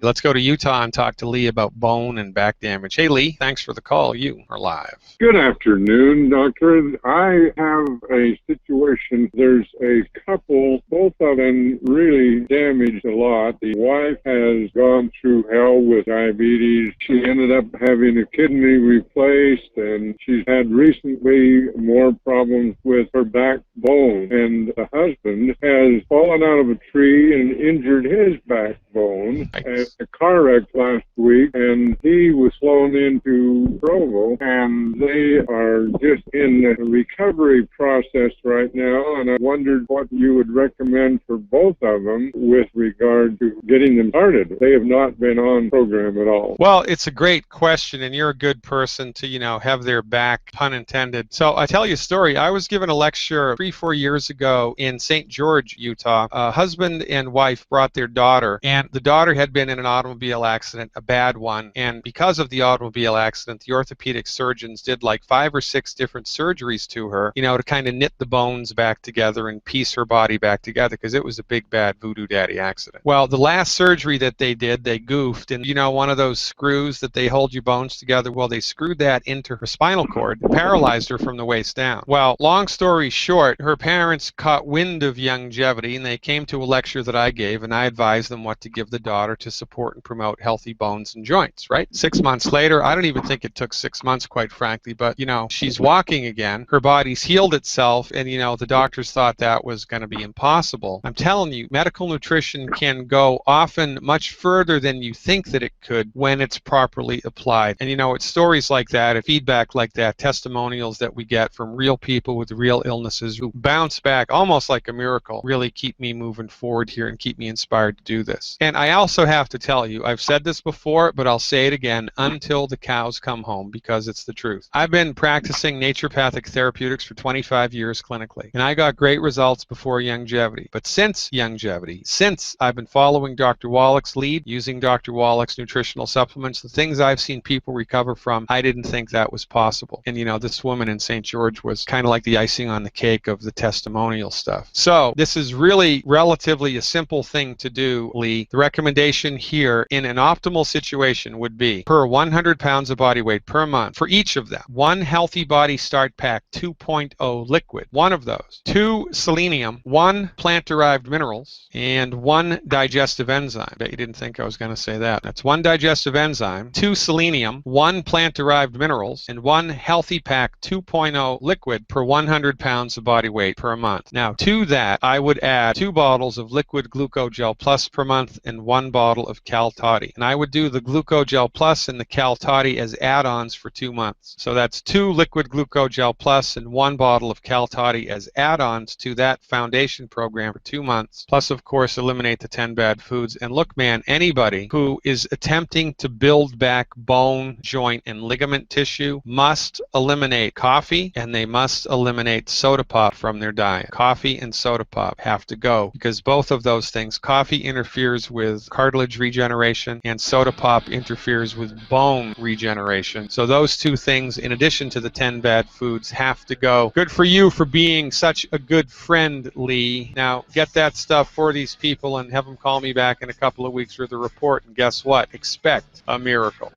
Let's go to Utah and talk to Lee about bone and back damage. Hey, Lee, thanks for the call. You are live. Good afternoon, Doctor. I have a situation. There's a couple, both of them really damaged a lot. The wife has gone through hell with diabetes. She ended up having a kidney replaced, and she's had recently more problems with her backbone. And the husband has fallen out of a tree and injured his backbone at a car wreck last week, and he was flown into Provo, and they are just in the recovery process right now, and I wondered what you would recommend for both of them with regard to getting them started. They have not been on program at all. Well, it's a great question, and you're a good person to, have their back, pun intended. So I tell you a story. I was given a lecture 3-4 years ago in St. George, Utah. A husband and wife brought their daughter, and the daughter had been in an automobile accident, a bad one, and because of the automobile accident, the orthopedic surgeons did like 5 or 6 different surgeries to her, to kind of knit the bones back together and piece her body back together, because it was a big bad voodoo daddy accident. Well, the last surgery that they did, they goofed, and one of those screws that they hold your bones together, well, they screwed that into her spinal cord and paralyzed her from the waist down. Well, long story short, her parents caught wind of Youngevity, and they came to a lecture that I gave, and I advised them what to give the daughter to support and promote healthy bones and joints, right? 6 months later, I don't even think it took 6 months, quite frankly, but, she's walking again. Her body's healed itself, and, the doctors thought that was going to be impossible. I'm telling you, medical nutrition can go often much further than you think that it could when it's properly applied. And, it's stories like that, feedback like that, testimonials that we get from real people with real illnesses who bounce back almost like a miracle, really keep me moving forward here and keep me inspired to do this. And I also have to tell you, I've said this before, but I'll say it again, until the cows come home, because it's the truth. I've been practicing naturopathic therapeutics for 25 years clinically, and I got great results before Youngevity. But since Youngevity, since I've been following Dr. Wallach's lead, using Dr. Wallach's nutritional supplements, the things I've seen people recover from, I didn't think that was possible. And this woman in St. George was kind of like the icing on the cake of the testimonial stuff. So this is really relatively a simple thing to do, Lee. The recommendation here in an optimal situation would be per 100 pounds of body weight per month for each of them. 1 Healthy Body Start Pack 2.0 liquid, 1 of those. 2 selenium, 1 plant-derived minerals, and 1 digestive enzyme. Bet you didn't think I was going to say that. That's 1 digestive enzyme, 2 selenium, 1 plant-derived minerals, and 1 Healthy Pack 2.0 liquid per 100 pounds of body weight per month. Now, to that, I would add 2 bottles of liquid Glucogel Plus per month and 1 bottle of Cal Toddy. And I would do the Glucogel Plus and the Cal Toddy as add-ons for 2 months. So that's 2 liquid Glucogel Plus and 1 bottle of Cal Toddy as add-ons to that foundation program for 2 months. Plus, of course, eliminate the 10 bad foods. And look, man, anybody who is attempting to build back bone, joint, and ligament tissue must eliminate coffee, and they must eliminate soda pop from their diet. Coffee and soda pop have to go, because both of those things, coffee interferes with cartilage regeneration and soda pop interferes with bone regeneration. So those 2 things, in addition to the 10 bad foods, have to go. Good for you for being such a good friend, Lee. Now, get that stuff for these people and have them call me back in a couple of weeks with a report, and guess what? Expect a miracle.